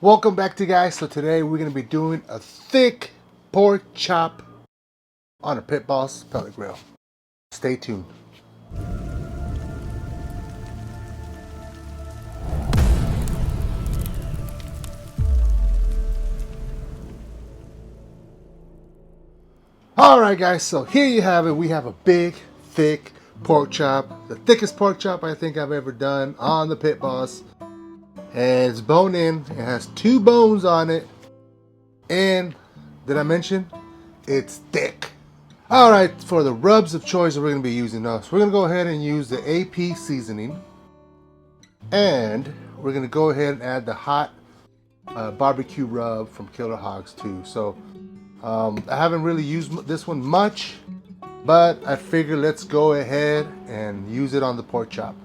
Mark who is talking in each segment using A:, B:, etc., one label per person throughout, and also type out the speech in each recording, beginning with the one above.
A: Welcome back to guys. So today we're going to be doing a thick pork chop on a Pit Boss pellet grill. Stay tuned. Alright guys, so here you have it. We have a big, thick pork chop. The thickest pork chop I think I've ever done on the Pit Boss. And it's bone in. It has 2 bones on it. And did I mention? It's thick. Alright, for the rubs of choice that we're going to be using us, we're going to go ahead and use the AP seasoning. And we're going to go ahead and add the hot barbecue rub from Killer Hogs too. So I haven't really used this one much, but I figured let's go ahead and use it on the pork chop.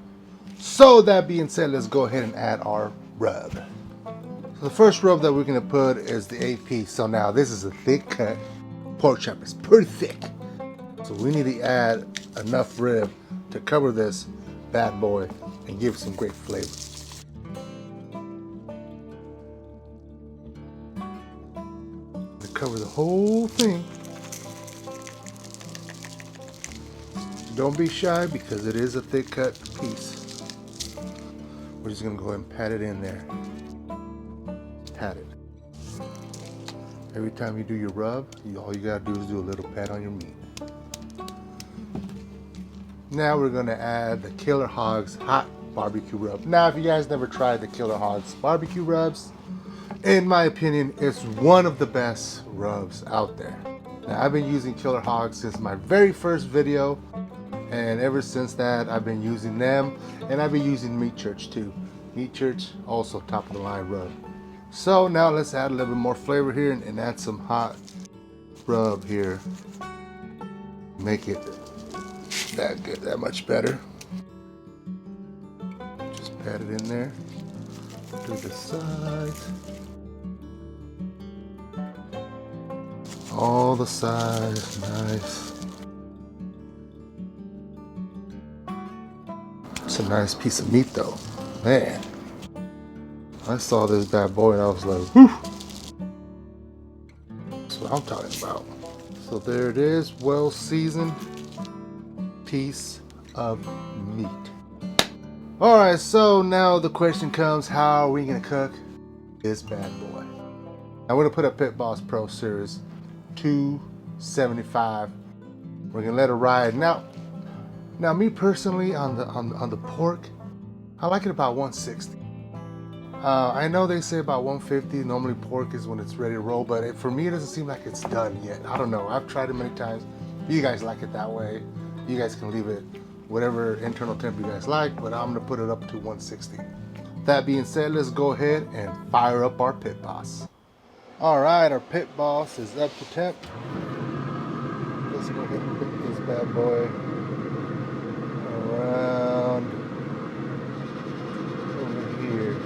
A: So that being said, let's go ahead and add our rub. So the first rub that we're going to put is the AP. So now this is a thick cut pork chop. It's pretty thick. So we need to add enough rib to cover this bad boy and give some great flavor. To cover the whole thing. Don't be shy because it is a thick cut piece. We're just going to go ahead and pat it in there. Pat it. Every time you do your rub, all you gotta do is do a little pat on your meat. Now we're gonna add the Killer Hogs hot barbecue rub. Now, if you guys never tried the Killer Hogs barbecue rubs, in my opinion, it's one of the best rubs out there. Now, I've been using Killer Hogs since my very first video, and ever since that, I've been using them, and I've been using Meat Church too. Meat Church, also top of the line rub. So now let's add a little bit more flavor here and add some hot rub here. Make it that good, that much better. Just pat it in there. Do the sides. All the sides, nice. It's a nice piece of meat though, man. I saw this bad boy and I was like, whew. That's what I'm talking about. So there it is, well seasoned piece of meat. Alright, so now the question comes, how are we gonna cook this bad boy? I'm gonna put a Pit Boss Pro Series 275. We're gonna let it ride. Now me personally on the pork, I like it about 160. I know they say about 150. Normally pork is when it's ready to roll, but for me it doesn't seem like it's done yet. I don't know. I've tried it many times. You guys like it that way. You guys can leave it whatever internal temp you guys like, but I'm gonna put it up to 160. That being said, let's go ahead and fire up our Pit Boss. All right, our Pit Boss is up to temp. Let's go ahead and put this bad boy around over here.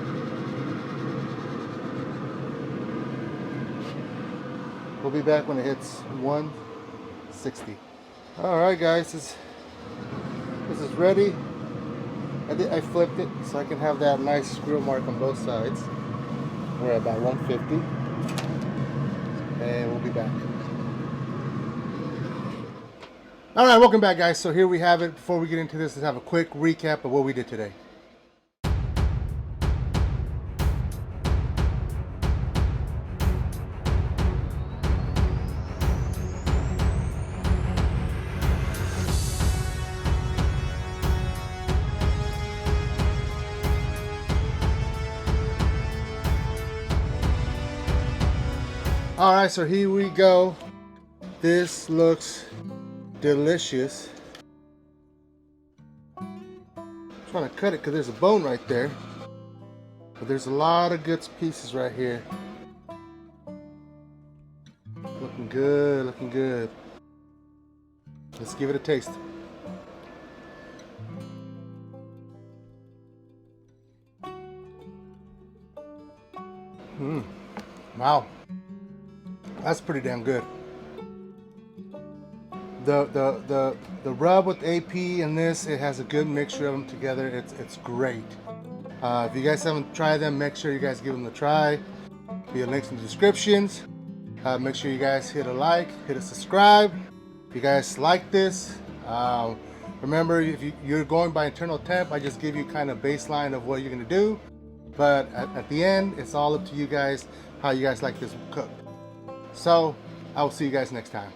A: We'll be back when it hits 160. All right, guys, this is ready. I flipped it so I can have that nice grill mark on both sides. We're at about 150, and we'll be back. All right, welcome back, guys. So here we have it. Before we get into this, let's have a quick recap of what we did today. All right, so here we go. This looks delicious. I'm trying to cut it because there's a bone right there, but there's a lot of good pieces right here. Looking good, looking good. Let's give it a taste. Wow. That's pretty damn good. The rub with AP and this, it has a good mixture of them together. It's great. If you guys haven't tried them, make sure you guys give them a try. Be links in the descriptions. Make sure you guys hit a like, hit a subscribe. If you guys like this, remember, if you're going by internal temp, I just give you kind of baseline of what you're gonna do. But at the end, it's all up to you guys, how you guys like this cooked. So I will see you guys next time.